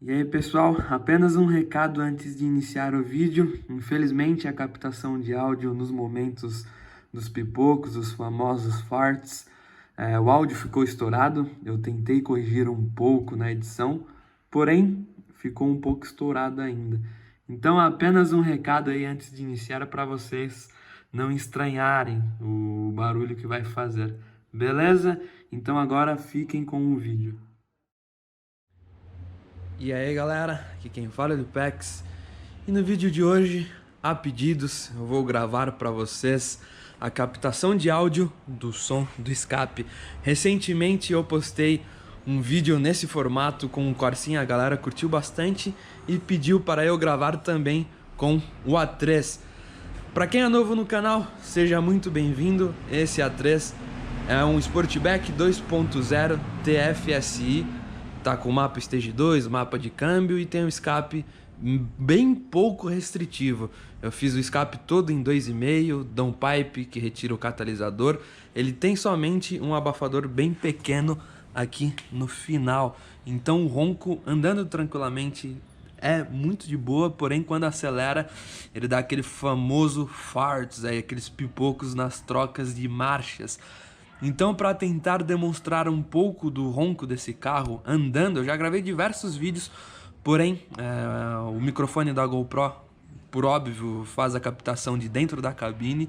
E aí pessoal, apenas um recado antes de iniciar o vídeo. Infelizmente a captação de áudio nos momentos dos pipocos, os famosos farts, o áudio ficou estourado. Eu tentei corrigir um pouco na edição, porém ficou um pouco estourado ainda. Então apenas um recado aí antes de iniciar para vocês não estranharem o barulho que vai fazer, beleza? Então agora fiquem com o vídeo. E aí galera, aqui quem fala é do Pex. E no vídeo de hoje, a pedidos, eu vou gravar para vocês a captação de áudio do som do escape. Recentemente eu postei um vídeo nesse formato com o Corsinha, a galera curtiu bastante e pediu para eu gravar também com o A3. Para quem é novo no canal, seja muito bem-vindo. Esse A3 é um Sportback 2.0 TFSI. Tá com mapa Stage 2, mapa de câmbio e tem um escape bem pouco restritivo. Eu fiz o escape todo em 2,5, downpipe que retira o catalisador. Ele tem somente um abafador bem pequeno aqui no final. Então o ronco andando tranquilamente é muito de boa, porém quando acelera ele dá aquele famoso farts, aqueles pipocos nas trocas de marchas. Então, para tentar demonstrar um pouco do ronco desse carro andando, eu já gravei diversos vídeos, porém o microfone da GoPro, por óbvio, faz a captação de dentro da cabine,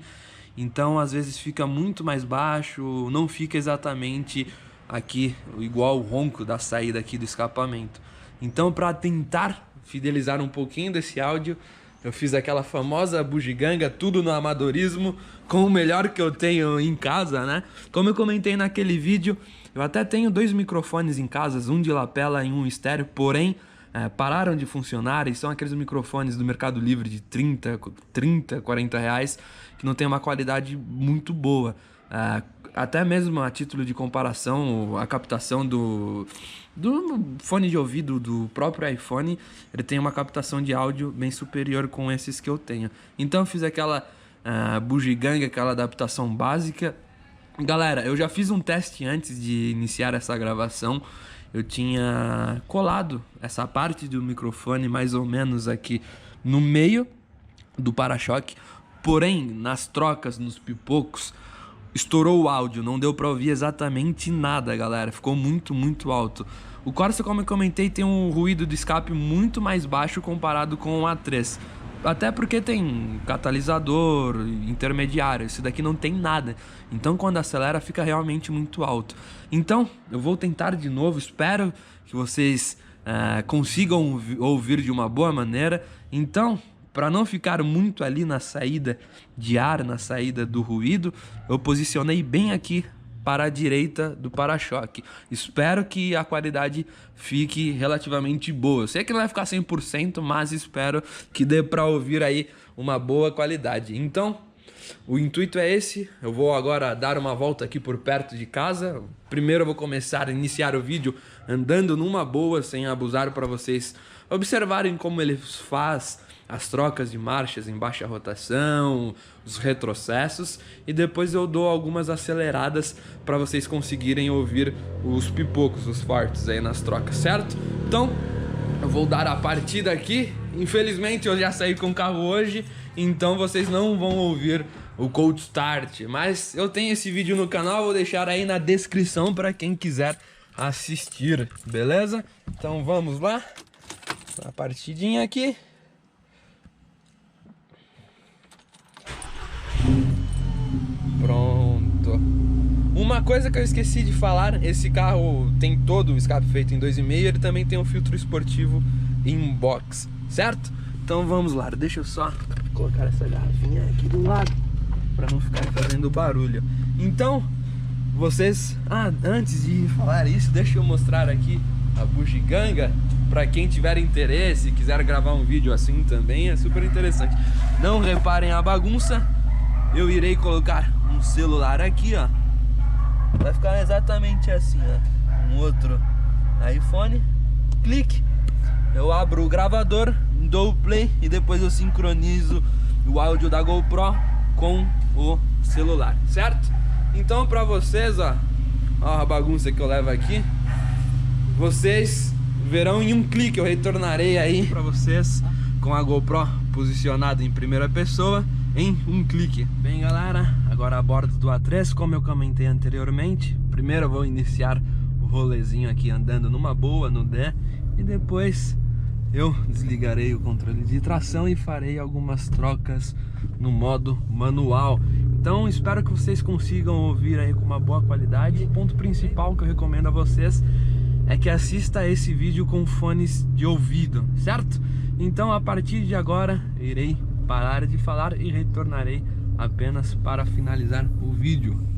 então às vezes fica muito mais baixo, não fica exatamente aqui igual o ronco da saída aqui do escapamento. Então, para tentar fidelizar um pouquinho desse áudio, eu fiz aquela famosa bugiganga, tudo no amadorismo, com o melhor que eu tenho em casa, né? Como eu comentei naquele vídeo, eu até tenho dois microfones em casa, um de lapela e um estéreo, porém pararam de funcionar e são aqueles microfones do Mercado Livre de 30, 40 reais, que não tem uma qualidade muito boa. Até mesmo a título de comparação, a captação do fone de ouvido do próprio iPhone, ele tem uma captação de áudio bem superior com esses que eu tenho. Então eu fiz aquela bugiganga, aquela adaptação básica. Galera, eu já fiz um teste antes de iniciar essa gravação. Eu tinha colado essa parte do microfone mais ou menos aqui no meio do para-choque, porém nas trocas, nos pipocos, estourou o áudio, não deu pra ouvir exatamente nada, galera. Ficou muito alto. O Corsa, como eu comentei, tem um ruído de escape muito mais baixo comparado com o A3. Até porque tem catalisador intermediário, esse daqui não tem nada. Então quando acelera fica realmente muito alto. Então eu vou tentar de novo, espero que vocês consigam ouvir de uma boa maneira. Então, para não ficar muito ali na saída de ar, na saída do ruído, eu posicionei bem aqui para a direita do para-choque. Espero que a qualidade fique relativamente boa. Eu sei que não vai ficar 100%, mas espero que dê para ouvir aí uma boa qualidade. Então, o intuito é esse. Eu vou agora dar uma volta aqui por perto de casa. Primeiro eu vou iniciar o vídeo andando numa boa, sem abusar, para vocês observarem como ele faz as trocas de marchas em baixa rotação, os retrocessos, e depois eu dou algumas aceleradas para vocês conseguirem ouvir os pipocos, os farts aí nas trocas, certo? Então, eu vou dar a partida aqui. Infelizmente eu já saí com o carro hoje, então vocês não vão ouvir o cold start, mas eu tenho esse vídeo no canal, vou deixar aí na descrição para quem quiser assistir, beleza? Então vamos lá, a partidinha aqui. Pronto. Uma coisa que eu esqueci de falar, esse carro tem todo o escape feito em 2,5, ele também tem um filtro esportivo em box, certo? Então vamos lá, deixa eu só colocar essa garrafinha aqui do lado para não ficar fazendo barulho. Então, vocês, antes de falar isso, deixa eu mostrar aqui a bugiganga. Para quem tiver interesse e quiser gravar um vídeo assim também, é super interessante. Não reparem a bagunça. Eu irei colocar um celular aqui, ó. Vai ficar exatamente assim, ó. Um outro iPhone. Clique. Eu abro o gravador, dou o play e depois eu sincronizo o áudio da GoPro com o celular, certo? Então pra vocês, ó a bagunça que eu levo aqui. Vocês verão em um clique. Eu retornarei aí pra vocês com a GoPro posicionada em primeira pessoa em um clique. Bem, galera, agora a bordo do A3, como eu comentei anteriormente. Primeiro eu vou iniciar o rolezinho aqui andando numa boa, no D, e depois eu desligarei o controle de tração e farei algumas trocas no modo manual. Então espero que vocês consigam ouvir aí com uma boa qualidade. O ponto principal que eu recomendo a vocês é que assista a esse vídeo com fones de ouvido, certo? Então a partir de agora irei parar de falar e retornarei apenas para finalizar o vídeo.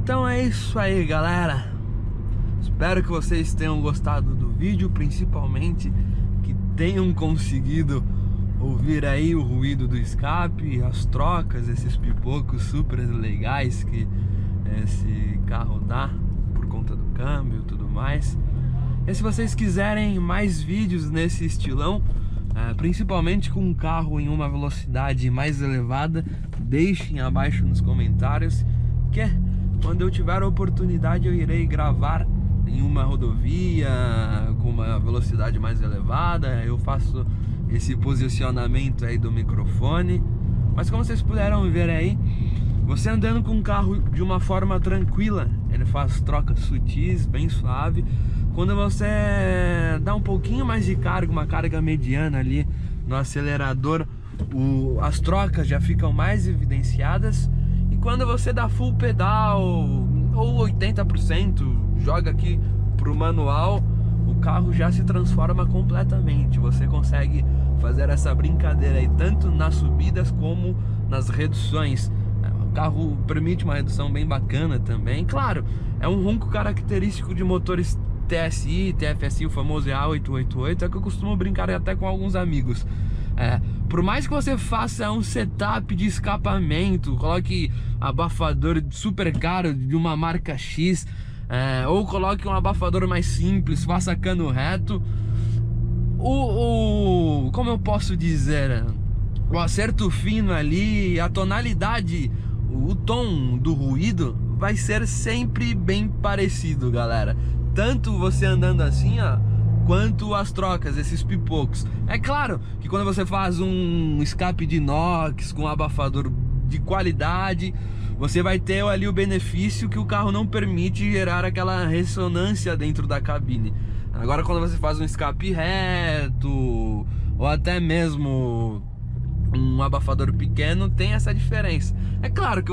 Então é isso aí, galera. Espero que vocês tenham gostado do vídeo, principalmente que tenham conseguido ouvir aí o ruído do escape, as trocas, esses pipocos super legais que esse carro dá por conta do câmbio e tudo mais. E se vocês quiserem mais vídeos nesse estilão, principalmente com um carro em uma velocidade mais elevada, deixem abaixo nos comentários, que quando eu tiver a oportunidade eu irei gravar em uma rodovia com uma velocidade mais elevada. Eu faço esse posicionamento aí do microfone. Mas como vocês puderam ver aí, você andando com o carro de uma forma tranquila, ele faz trocas sutis, bem suave. Quando você dá um pouquinho mais de carga, uma carga mediana ali no acelerador, as trocas já ficam mais evidenciadas. E quando você dá full pedal ou 80%, joga aqui pro manual, o carro já se transforma completamente. Você consegue fazer essa brincadeira aí tanto nas subidas como nas reduções. O carro permite uma redução bem bacana também. Claro, é um ronco característico de motores TSI, TFSI, o famoso EA888, é que eu costumo brincar até com alguns amigos. Por mais que você faça um setup de escapamento, coloque abafador super caro de uma marca X, ou coloque um abafador mais simples, faça cano reto, como eu posso dizer, o acerto fino ali, a tonalidade, o tom do ruído vai ser sempre bem parecido, galera. Tanto você andando assim, quanto as trocas, esses pipocos. É claro que quando você faz um escape de inox com abafador de qualidade, você vai ter ali o benefício que o carro não permite gerar aquela ressonância dentro da cabine. Agora quando você faz um escape reto, ou até mesmo um abafador pequeno, tem essa diferença. É claro que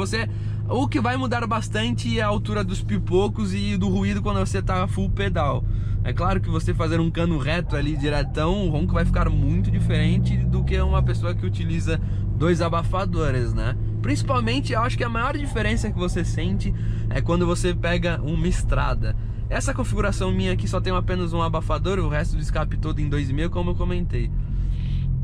o que vai mudar bastante é a altura dos pipocos e do ruído quando você tá full pedal. É claro que você fazer um cano reto ali diretão, o ronco vai ficar muito diferente do que uma pessoa que utiliza dois abafadores, né? Principalmente, eu acho que a maior diferença que você sente é quando você pega uma estrada. Essa configuração minha aqui só tem apenas um abafador, o resto do escape todo em 2,5, como eu comentei.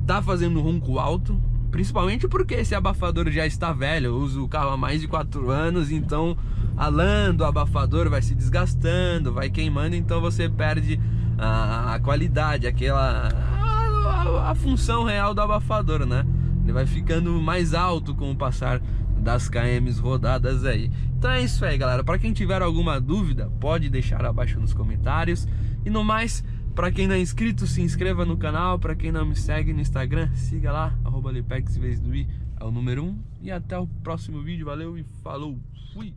Tá fazendo ronco alto, principalmente porque esse abafador já está velho. Eu uso o carro há mais de 4 anos, então a lã do abafador vai se desgastando, vai queimando, então você perde a qualidade, a função real do abafador, né? Ele vai ficando mais alto com o passar das KMs rodadas aí. Então é isso aí, galera. Para quem tiver alguma dúvida, pode deixar abaixo nos comentários. E no mais, para quem não é inscrito, se inscreva no canal. Para quem não me segue no Instagram, siga lá, @Lipex em vez do I é o número 1. E até o próximo vídeo. Valeu e falou. Fui!